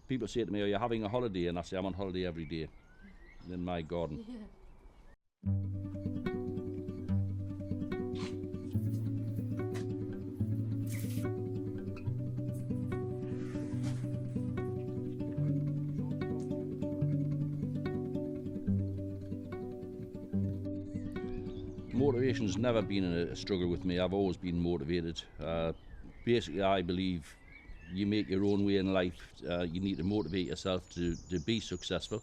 People say to me, are you having a holiday? And I say, I'm on holiday every day in my garden. Motivation's never been a struggle with me. I've always been motivated. Basically, I believe you make your own way in life. You need to motivate yourself to be successful.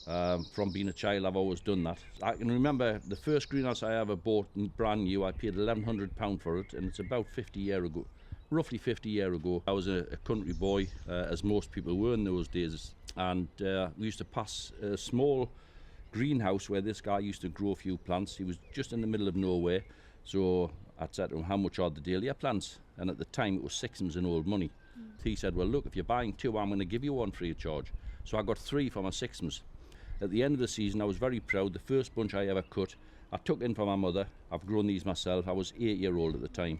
From being a child, I've always done that. I can remember the first greenhouse I ever bought brand new. I paid £1,100 for it, and it's about 50 years ago. Roughly 50 years ago. I was a country boy, as most people were in those days, and we used to pass a small greenhouse where this guy used to grow a few plants. He was just in the middle of nowhere, so I said to him, how much are the dahlia plants? And at the time it was sixpence in old money. He said, well look, if you're buying two, I'm going to give you one free of charge. So I got three for my sixpence. At the end of the season I was very proud. The first bunch I ever cut, I took in for my mother. I've grown these myself. I was 8-year-old at the time,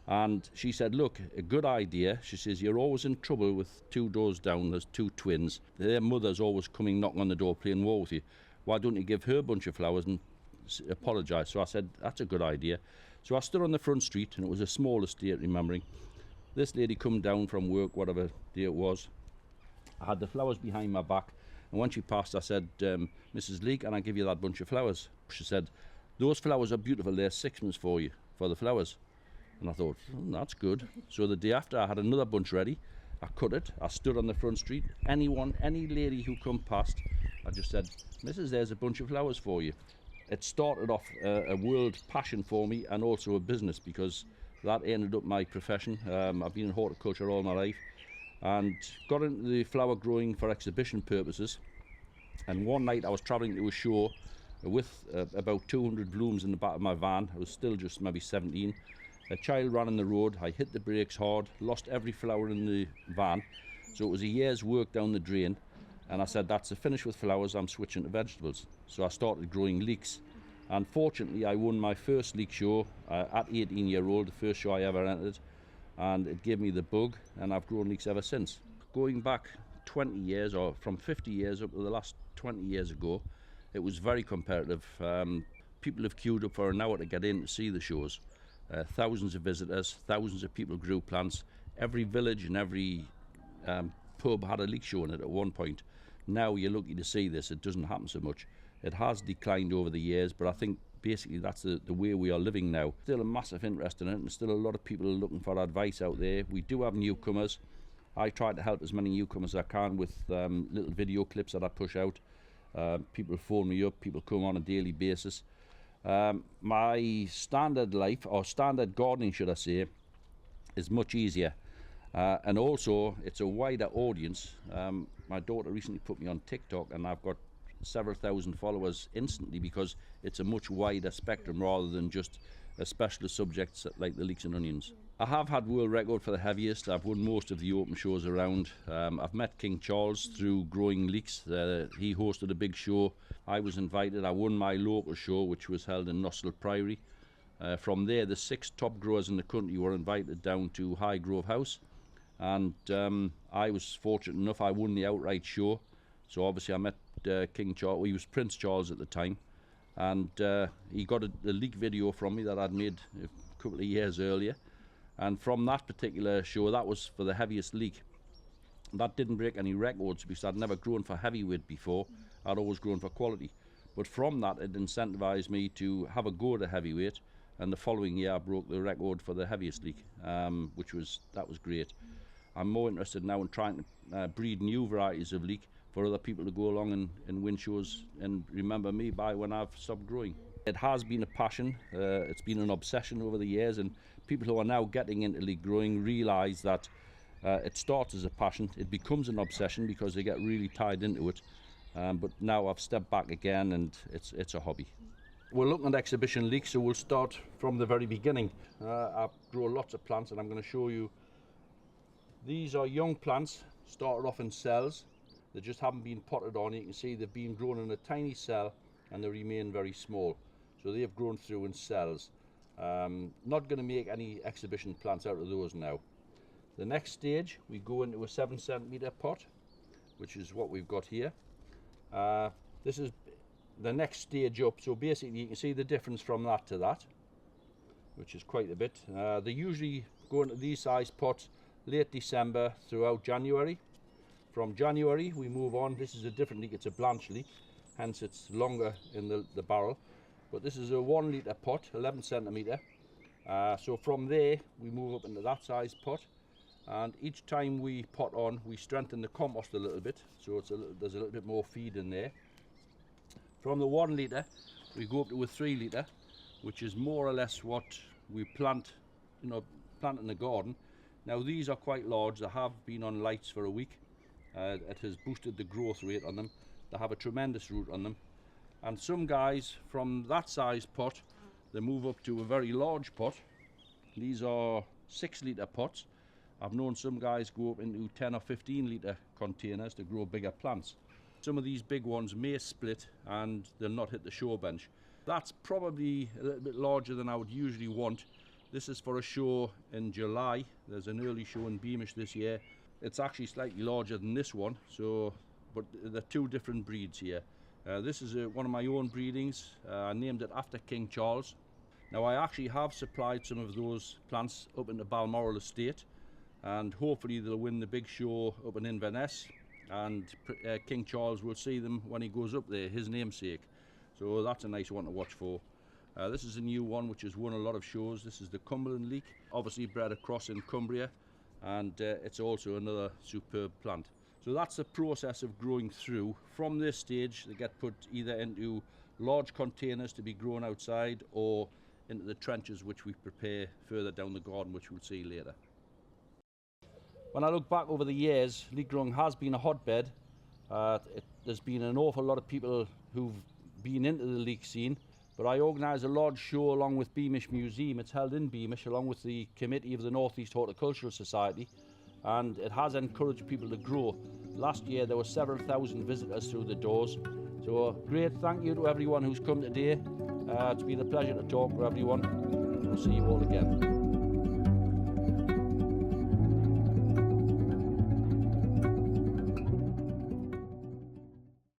and she said, look, a good idea. She says, you're always in trouble with two doors down, there's two twins, their mother's always coming knocking on the door playing war with you. Why don't you give her a bunch of flowers and apologise? So I said, that's a good idea. So I stood on the front street, and it was a small estate, remembering. This lady come down from work, whatever day it was. I had the flowers behind my back, and when she passed I said, Mrs. Leek, can I give you that bunch of flowers? She said, those flowers are beautiful, they're sixpence for you, for the flowers. And I thought, that's good. So the day after I had another bunch ready. I cut it, I stood on the front street. Any lady who come past, I just said, Mrs, there's a bunch of flowers for you. It started off a world passion for me, and also a business, because that ended up my profession. I've been in horticulture all my life, and got into the flower growing for exhibition purposes. And one night I was travelling to a show with about 200 blooms in the back of my van. I was still just maybe 17. A child ran in the road. I hit the brakes hard, lost every flower in the van. So it was a year's work down the drain. And I said, that's a finish with flowers, I'm switching to vegetables. So I started growing leeks. And fortunately, I won my first leek show at 18-year-old, the first show I ever entered. And it gave me the bug, and I've grown leeks ever since. Going back 20 years, or from 50 years up to the last 20 years ago, it was very competitive. People have queued up for an hour to get in to see the shows. Thousands of visitors, thousands of people grew plants. Every village and every pub had a leek show in it at one point. Now you're lucky to see this. It doesn't happen so much. It has declined over the years, but I think basically that's the way we are living now. Still a massive interest in it, and still a lot of people are looking for advice out there. We do have newcomers. I try to help as many newcomers as I can with little video clips that I push out. People phone me up, people come on a daily basis. My standard life, or standard gardening should I say, is much easier. And also it's a wider audience. My daughter recently put me on TikTok, and I've got several thousand followers instantly, because it's a much wider spectrum rather than just a specialist subjects like the leeks and onions. I have had world record for the heaviest. I've won most of the open shows around. I've met King Charles through growing leeks. He hosted a big show. I was invited. I won my local show, which was held in Nossal Priory. From there, the 6 top growers in the country were invited down to Highgrove House, and I was fortunate enough, I won the outright show. So obviously I met King Charles. Well, he was Prince Charles at the time, and he got a leek video from me that I'd made a couple of years earlier. And from that particular show, that was for the heaviest leek. That didn't break any records, because I'd never grown for heavyweight before. I'd always grown for quality. But from that, it incentivized me to have a go at a heavyweight, and the following year I broke the record for the heaviest leek, that was great. I'm more interested now in trying to breed new varieties of leek for other people to go along and win shows and remember me by when I've stopped growing. It has been a passion, it's been an obsession over the years, and people who are now getting into leek growing realise that it starts as a passion, it becomes an obsession because they get really tied into it, but now I've stepped back again, and it's a hobby. We're looking at exhibition leeks, so we'll start from the very beginning. I grow lots of plants, and I'm going to show you. These are young plants, started off in cells. They just haven't been potted on. You can see they've been grown in a tiny cell, and they remain very small. So they have grown through in cells. Not going to make any exhibition plants out of those now. The next stage, we go into a 7 centimetre pot. which is what we've got here. This is the next stage up, so basically you can see the difference from that to that, which is quite a bit. They usually go into these size pots late December throughout January. From January we move on. This is a different leek, it's a blanche leek, hence it's longer in the barrel, but this is a 1 litre pot, 11 centimetre. So from there we move up into that size pot, and each time we pot on we strengthen the compost a little bit, so there's a little bit more feed in there. From the 1 litre we go up to a 3 litre, which is more or less what we plant in the garden. Now these are quite large, they have been on lights for a week. It has boosted the growth rate on them. They have a tremendous root on them, and some guys from that size pot they move up to a very large pot. These are 6 litre pots. I've known some guys go up into 10 or 15 litre containers to grow bigger plants. Some of these big ones may split and they'll not hit the show bench. That's probably a little bit larger than I would usually want. This is for a show in July. There's an early show in Beamish this year. It's actually slightly larger than this one, but they're two different breeds here. This is one of my own breedings. I named it after King Charles. Now I actually have supplied some of those plants up into Balmoral Estate, and hopefully they'll win the big show up in Inverness, and King Charles will see them when he goes up there, his namesake. So that's a nice one to watch for. This is a new one which has won a lot of shows. This is the Cumberland Leek, obviously bred across in Cumbria, and it's also another superb plant. So that's the process of growing through. From this stage they get put either into large containers to be grown outside, or into the trenches which we prepare further down the garden, which we'll see later. When I look back over the years, leek growing has been a hotbed. There's been an awful lot of people who've been into the leek scene, but I organise a large show along with Beamish Museum. It's held in Beamish along with the committee of the North East Horticultural Society, and it has encouraged people to grow. Last year there were several thousand visitors through the doors, so a great thank you to everyone who's come today. It's been a pleasure to talk to everyone. We'll see you all again.